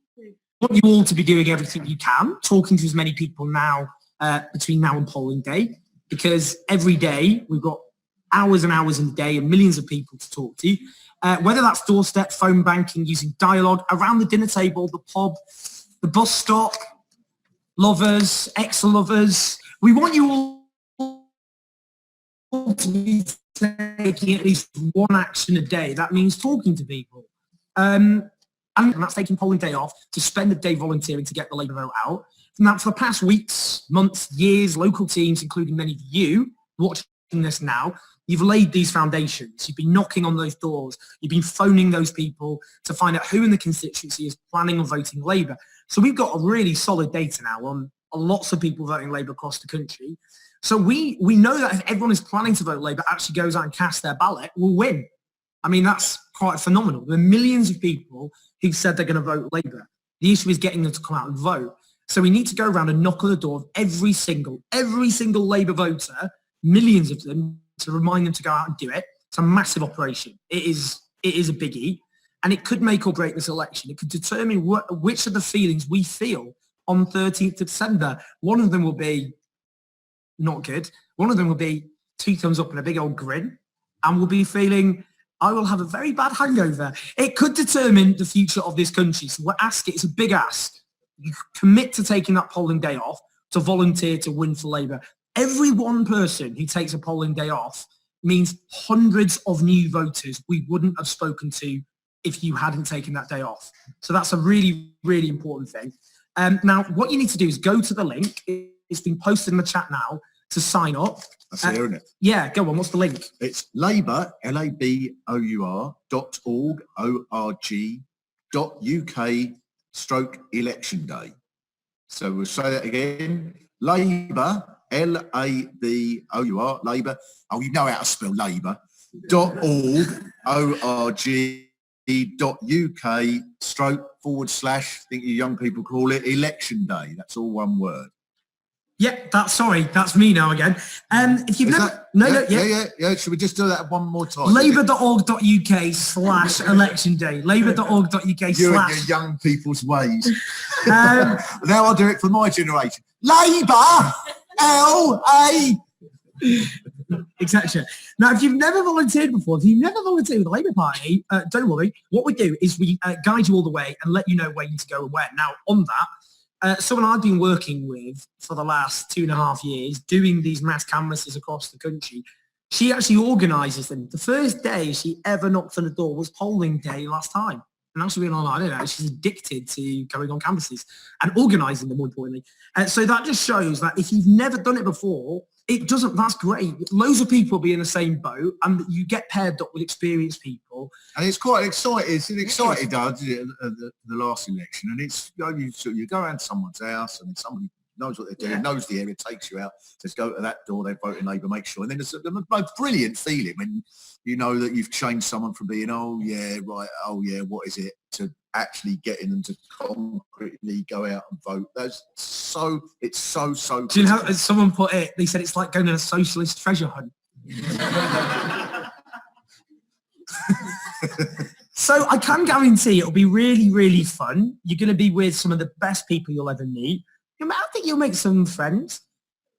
want you all to be doing everything you can, talking to as many people now, between now and polling day, because every day we've got hours and hours in the day and millions of people to talk to, whether that's doorstep, phone banking, using dialogue, around the dinner table, the pub, the bus stop, lovers, ex-lovers. We want you all to be taking at least one action a day. That means talking to people. And that's taking polling day off to spend a day volunteering to get the Labour vote out. And that for the past weeks, months, years, local teams, including many of you watching this now, you've laid these foundations. You've been knocking on those doors. You've been phoning those people to find out who in the constituency is planning on voting Labour. So we've got a really solid data now on lots of people voting Labour across the country. So we know that if everyone is planning to vote Labour actually goes out and casts their ballot, we'll win. I mean, that's quite phenomenal. There are millions of people who've said they're going to vote Labour. The issue is getting them to come out and vote. So we need to go around and knock on the door of every single Labour voter, millions of them, to remind them to go out and do it. It's a massive operation. It is a biggie, and it could make or break this election. It could determine which of the feelings we feel on 13th of December. One of them will be not good. One of them will be 2 thumbs up and a big old grin, and we'll be feeling, I will have a very bad hangover. It could determine the future of this country. So we're asking, it's a big ask. You commit to taking that polling day off to volunteer to win for Labour. Every one person who takes a polling day off means hundreds of new voters we wouldn't have spoken to if you hadn't taken that day off. So that's a really, really important thing. Now, what you need to do is go to the link. It's been posted in the chat now to sign up. That's here, isn't it? Yeah, go on. What's the link? It's labour, labour.org.uk/election day. So we'll say that again. Labour, Labour, Labour. Oh, you know how to spell Labour. .org.uk// I think you young people call it election day. That's all one word. Yeah, that's me now again. If you've never, yeah. Should we just do that one more time? Labour.org.uk/election day. Labour.org.uk/ You and your young people's ways. Now I'll do it for my generation. Labour, LA. Etc. Now, if you've never volunteered before, if you've never volunteered with the Labour Party, don't worry. What we do is we guide you all the way and let you know where you need to go and where. Now, on that, someone I've been working with for the last 2.5 years, doing these mass canvasses across the country, she actually organises them. The first day she ever knocked on the door was polling day last time. And now she's been on, I don't know, she's addicted to going on canvasses and organising them, more importantly. So that just shows that if you've never done it before, that's great. Loads of people will be in the same boat and you get paired up with experienced people. And it's quite exciting. It's an exciting day, the last election. And it's, you go around someone's house and somebody knows what they're doing, knows the area, takes you out, says go to that door, they vote in Labour, make sure. And then there's a most brilliant feeling when you know that you've changed someone from being, oh yeah, right, oh yeah, what is it, to actually getting them to concretely go out and vote. It's so do you know how someone put it, they said it's like going on a socialist treasure hunt. So I can guarantee it'll be really, really fun. You're going to be with some of the best people you'll ever meet. I think you'll make some friends.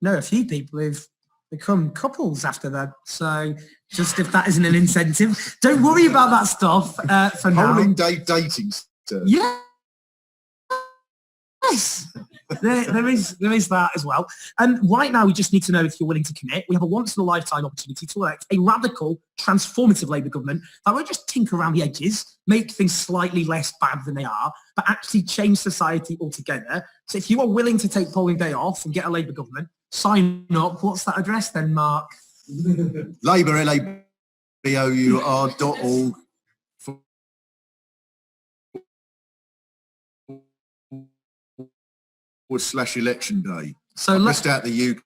A few people who've become couples after that. So just if that isn't an incentive, don't worry about that stuff for now. Polling day dating. Yeah. Yes. there is that as well. And right now we just need to know if you're willing to commit. We have a once-in-a-lifetime opportunity to elect a radical, transformative Labour government that won't just tinker around the edges, make things slightly less bad than they are, but actually change society altogether. So if you are willing to take polling day off and get a Labour government, sign up. What's that address then, Mark? Labour, LABOUR.org. /election day. So let's out the UK.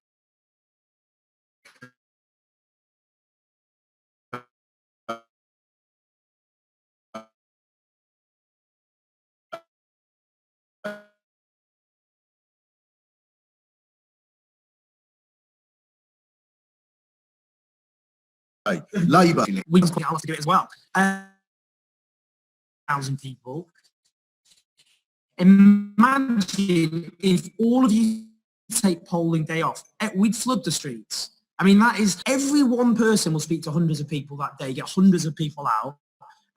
Labour. We just have to do it as well. 1,000 people. Imagine if all of you take polling day off, we'd flood the streets. I mean, that is, every one person will speak to hundreds of people that day, get hundreds of people out,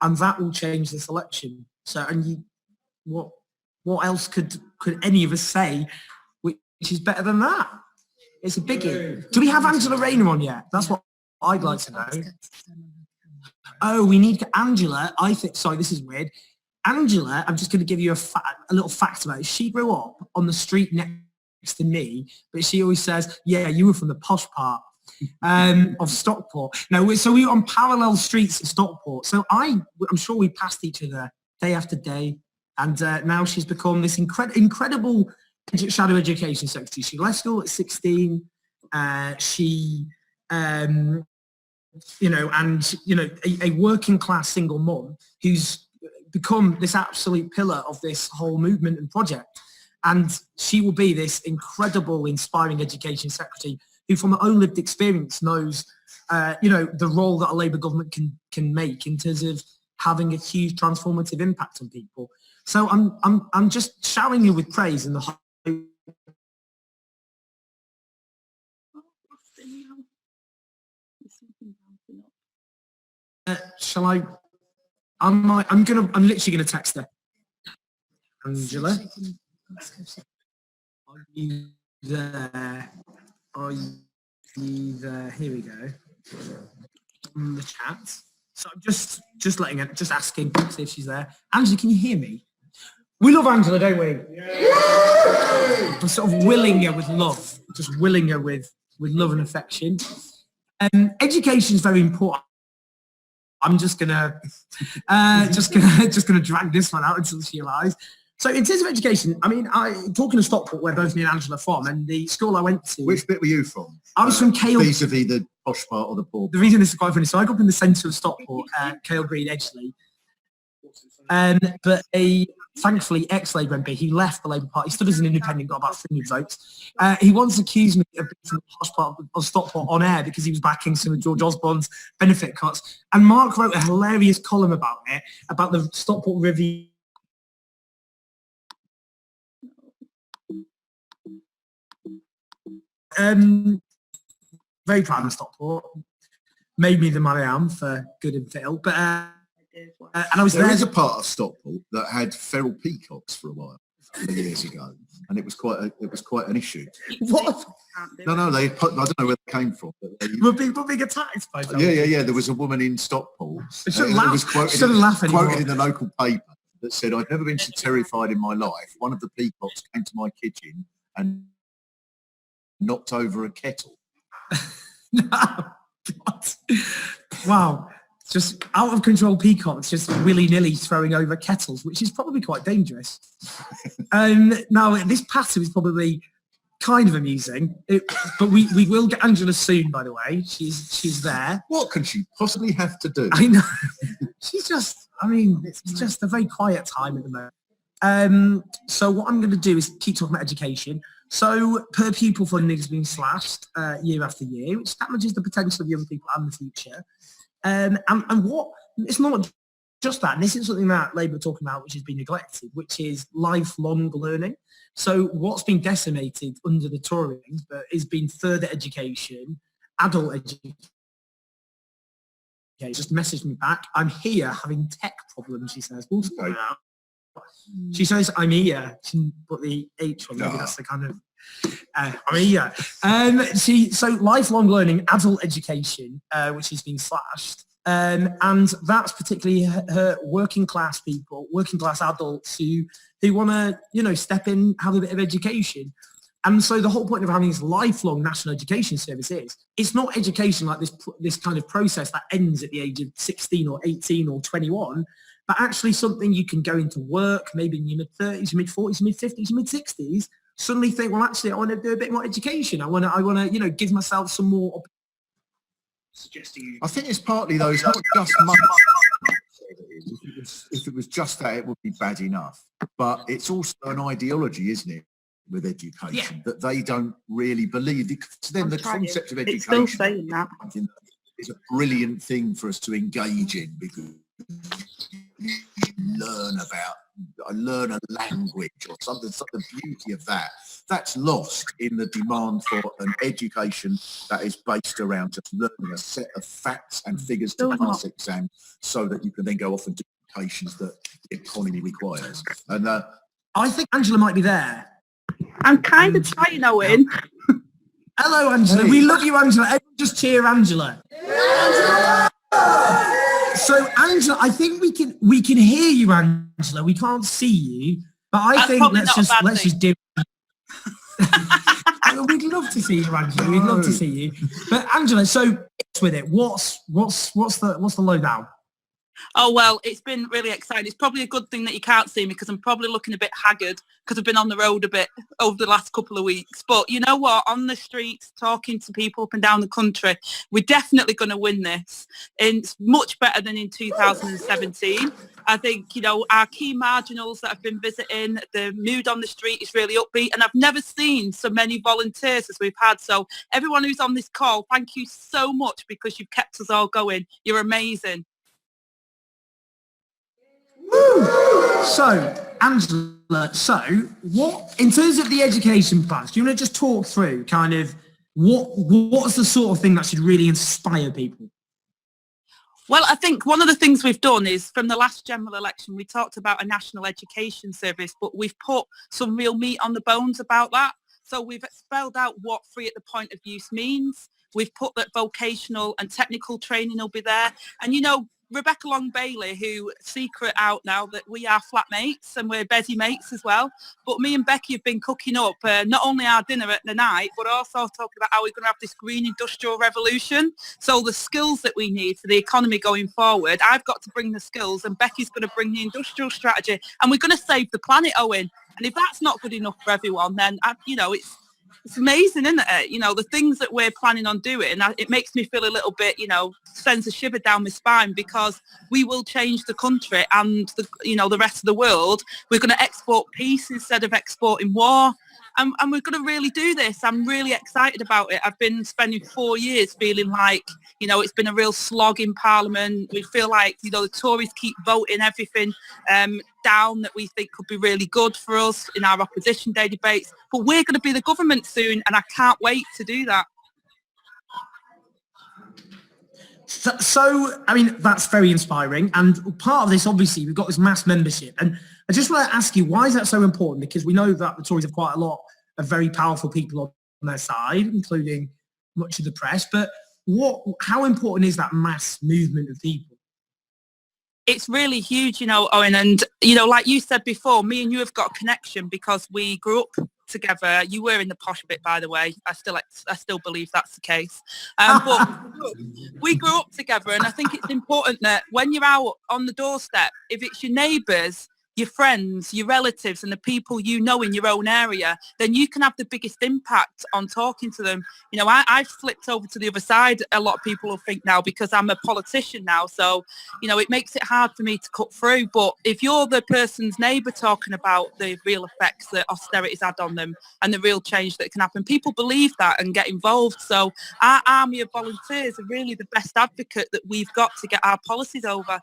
and that will change this election. So, and what else could any of us say which is better than that? It's a biggie. Do we have Angela Rayner on yet? That's what I'd like to know. Oh, we need Angela. I think, sorry, this is weird. Angela, I'm just going to give you a little fact about it. She grew up on the street next to me, but she always says, yeah, you were from the posh part of Stockport. No, so we were on parallel streets in Stockport. So I'm sure we passed each other day after day. And now she's become this incredible shadow education secretary. She left school at 16. She, a working class single mum who's become this absolute pillar of this whole movement and project. And she will be this incredible, inspiring education secretary who from her own lived experience knows, the role that a Labour government can make in terms of having a huge transformative impact on people. So I'm just showering you with praise in the hope. Shall I? I'm literally gonna text her. Angela, are you there? Are you there? Here we go. On the chat. So I'm just letting her, just asking, see if she's there. Angela, can you hear me? We love Angela, don't we? Yeah. I'm sort of willing her with love, just willing her with love and affection. Education is very important. I'm just gonna drag this one out until she arrives. So in terms of education, I mean, talking to Stockport, where both me and Angela are from, and the school I went to. Which bit were you from? I was from Cale. Vis-a-vis the posh part or the poor. The reason this is quite funny, so I grew up in the centre of Stockport, Cale Green, Edgeley. But thankfully ex-Labour MP, he left the Labour Party, stood as an independent, got about 300 votes. He once accused me of being a posh part of Stockport on air because he was backing some of George Osborne's benefit cuts. And Mark wrote a hilarious column about it, about the Stockport Review. Very proud of Stockport. Made me the man I am for good and for ill. But and I was there is a part of Stockport that had feral peacocks for a while years ago, and it was quite an issue. What? No, they put, I don't know where they came from. But they, were being attacked by them. Yeah. There was a woman in Stockport. Shouldn't laugh anymore. Quoted in the local paper that said, "I've never been so terrified in my life. One of the peacocks came to my kitchen and knocked over a kettle." No. God. Wow. Just out of control peacocks just willy-nilly throwing over kettles, which is probably quite dangerous. Now, this patter is probably kind of amusing, but we will get Angela soon, by the way. She's there. What can she possibly have to do? I know. She's just, it's just a very quiet time at the moment. So what I'm going to do is keep talking about education. So per pupil funding has been slashed year after year, which damages the potential of young people and the future. And what, it's not just that, and this is something that Labour are talking about which has been neglected, which is lifelong learning. So what's been decimated under the Tories but has been further education, adult education. Okay, just messaged me back. I'm here having tech problems, she says. We'll sort it out. She says, I'm here. She didn't put the H on, maybe that's the kind of, I'm here. So lifelong learning, adult education, which has been slashed. And that's particularly her working class people, working class adults who want to, step in, have a bit of education. And so the whole point of having this lifelong national education service is, it's not education like this kind of process that ends at the age of 16 or 18 or 21, but actually something you can go into work, maybe in your mid-30s, your mid-40s, your mid-50s, your mid-60s, suddenly think, well, actually, I want to do a bit more education. I want to, give myself some more. I think it's partly though, it's not just money. If it was just that, it would be bad enough. But it's also an ideology, isn't it, with education, that they don't really believe. To them, the concept of education still saying that is a brilliant thing for us to engage in, because learn a language or something. The beauty of that's lost in the demand for an education that is based around just learning a set of facts and figures to pass exam, so that you can then go off and do applications that the economy requires. And I think Angela might be there. I'm kind of trying, Owen. Hello, Angela. Hey. We love you, Angela. Everyone just cheer Angela. So, Angela, I think we can hear you, Angela. We can't see you, but I think let's just do it. We'd love to see you, Angela. We'd love to see you. But Angela, so it's with it. What's the lowdown? Oh, well, it's been really exciting. It's probably a good thing that you can't see me, because I'm probably looking a bit haggard because I've been on the road a bit over the last couple of weeks. But you know what? On the streets, talking to people up and down the country, we're definitely going to win this. And it's much better than in 2017. I think, our key marginals that have been visiting, the mood on the street is really upbeat. And I've never seen so many volunteers as we've had. So everyone who's on this call, thank you so much, because you've kept us all going. You're amazing. So, Angela, what, in terms of the education plans, do you want to just talk through kind of what's the sort of thing that should really inspire people? Well, I think one of the things we've done is, from the last general election, we talked about a national education service, but we've put some real meat on the bones about that. So we've spelled out what free at the point of use means. We've put that vocational and technical training will be there. And, Rebecca Long Bailey, who secret out now that we are flatmates and we're Betty mates as well. But me and Becky have been cooking up not only our dinner at the night, but also talking about how we're going to have this green industrial revolution. So the skills that we need for the economy going forward, I've got to bring the skills and Becky's going to bring the industrial strategy, and we're going to save the planet, Owen. And if that's not good enough for everyone, then, It's amazing, isn't it? You know, the things that we're planning on doing, it makes me feel a little bit, you know, sends a shiver down my spine, because we will change the country and, the rest of the world. We're going to export peace instead of exporting war. And we're going to really do this. I'm really excited about it. I've been spending 4 years feeling like, it's been a real slog in Parliament. We feel like, the Tories keep voting everything down that we think could be really good for us in our opposition day debates. But we're going to be the government soon, and I can't wait to do that. So, I mean, that's very inspiring. And part of this, obviously, we've got this mass membership. And I just want to ask you, why is that so important? Because we know that the Tories have quite a lot of very powerful people on their side, including much of the press. But how important is that mass movement of people? It's really huge, Owen. And, like you said before, me and you have got a connection because we grew up together. You were in the posh bit, by the way. I still believe that's the case. But we grew up together, and I think it's important that when you're out on the doorstep, if it's your neighbours, your friends, your relatives, and the people you know in your own area, then you can have the biggest impact on talking to them. I've flipped over to the other side, a lot of people will think now, because I'm a politician now. So, it makes it hard for me to cut through. But if you're the person's neighbour talking about the real effects that austerity's had on them and the real change that can happen, people believe that and get involved. So our army of volunteers are really the best advocate that we've got to get our policies over.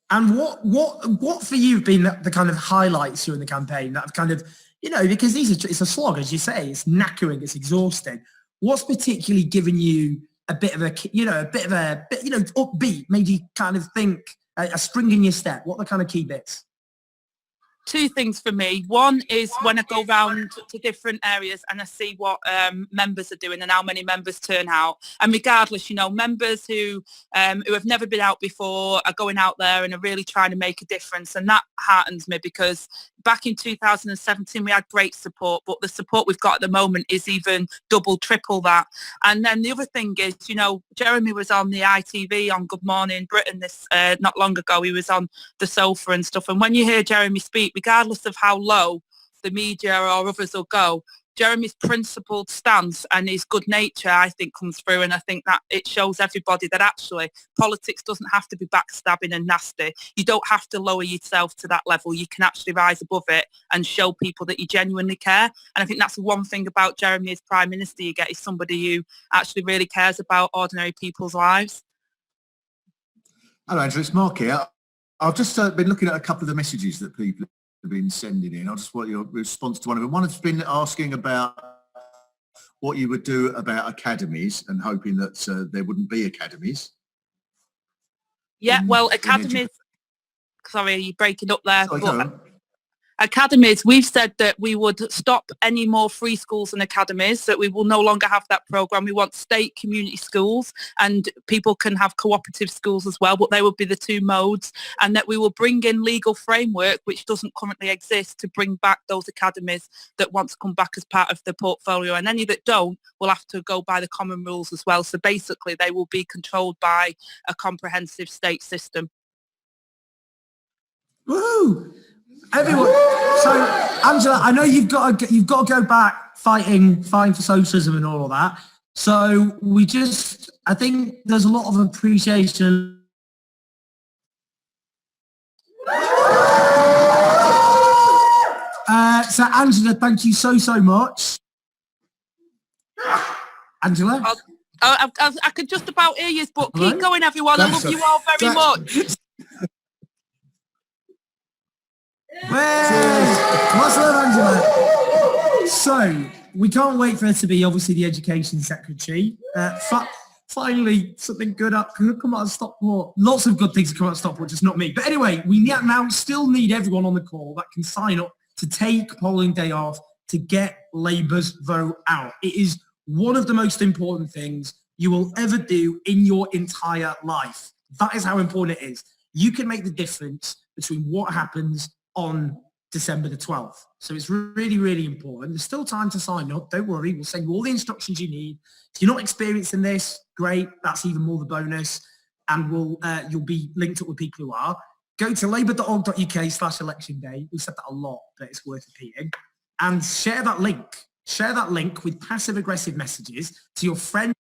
And what for you have been the kind of highlights during the campaign that have kind of, because it's a slog, as you say, it's knackering, it's exhausting. What's particularly given you a bit of upbeat, made you kind of think a spring in your step? What are the kind of key bits? Two things for me. One is when I go round to different areas and I see what members are doing and how many members turn out. And regardless, members who have never been out before are going out there and are really trying to make a difference. And that heartens me, because back in 2017 we had great support, but the support we've got at the moment is even double, triple that. And then the other thing is, Jeremy was on the ITV on Good Morning Britain this not long ago. He was on the sofa and stuff. And when you hear Jeremy speak, regardless of how low the media or others will go, Jeremy's principled stance and his good nature, I think, comes through. And I think that it shows everybody that actually politics doesn't have to be backstabbing and nasty. You don't have to lower yourself to that level. You can actually rise above it and show people that you genuinely care. And I think that's the one thing about Jeremy as Prime Minister you get, is somebody who actually really cares about ordinary people's lives. Hello, Angela, it's Mark here. I've just been looking at a couple of the messages that people have been sending in. I just want your response to one of them. One has been asking about what you would do about academies and hoping that there wouldn't be academies. Yeah, well, academies... Sorry, you're breaking up there. Sorry, academies, we've said that we would stop any more free schools and academies, that we will no longer have that programme. We want state community schools, and people can have cooperative schools as well, but they would be the two modes, and that we will bring in legal framework, which doesn't currently exist, to bring back those academies that want to come back as part of the portfolio, and any that don't will have to go by the common rules as well. So basically they will be controlled by a comprehensive state system. Woo! Everyone. So, Angela, I know you've got to go back fighting for socialism and all of that. So I think there's a lot of appreciation. So, Angela, thank you so much. Angela? I could just about hear you, but keep going, everyone. I love you all very much. Much love, Angela. So we can't wait for her to be obviously the Education Secretary. Finally, something good come out of Stockport. Lots of good things come out of Stockport, just not me. But anyway, we now still need everyone on the call that can sign up to take polling day off to get Labour's vote out. It is one of the most important things you will ever do in your entire life. That is how important it is. You can make the difference between what happens on December the 12th. So it's really, really important. There's still time to sign up. Don't worry. We'll send you all the instructions you need. If you're not experiencing this, great. That's even more the bonus. And you'll be linked up with people who are. Go to labour.org.uk/election day. We've said that a lot, but it's worth repeating. and share that link. Share that link with passive-aggressive messages to your friends,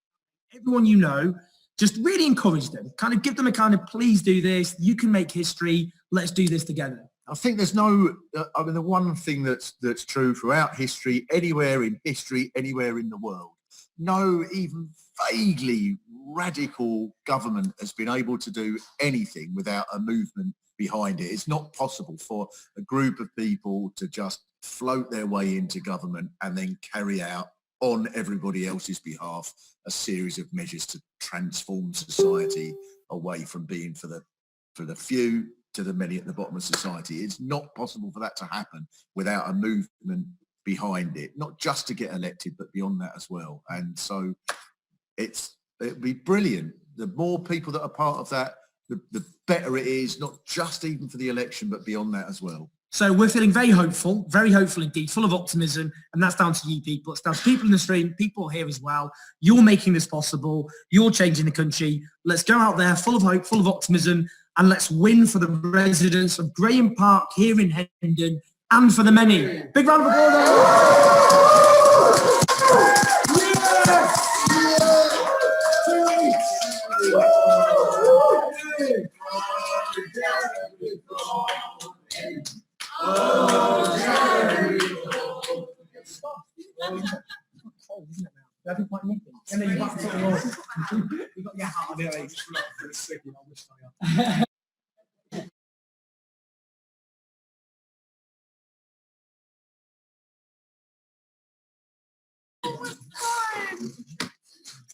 everyone you know. Just really encourage them. Kind of give them a kind of, please do this. You can make history. Let's do this together. I think there's no, I mean, the one thing that's true throughout history, anywhere in the world, no even vaguely radical government has been able to do anything without a movement behind it. It's not possible for a group of people to just float their way into government and then carry out on everybody else's behalf a series of measures to transform society away from being for the few to the many at the bottom of society. It's not possible for that to happen without a movement behind it, not just to get elected, but beyond that as well. And so it'd be brilliant. The more people that are part of that, the better it is, not just even for the election, but beyond that as well. So we're feeling very hopeful indeed, full of optimism, and that's down to you people. It's down to people in the stream, people here as well. You're making this possible. You're changing the country. Let's go out there full of hope, full of optimism, and let's win for the residents of Graham Park here in Hendon and for the many. Big round of applause.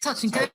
Touch and go.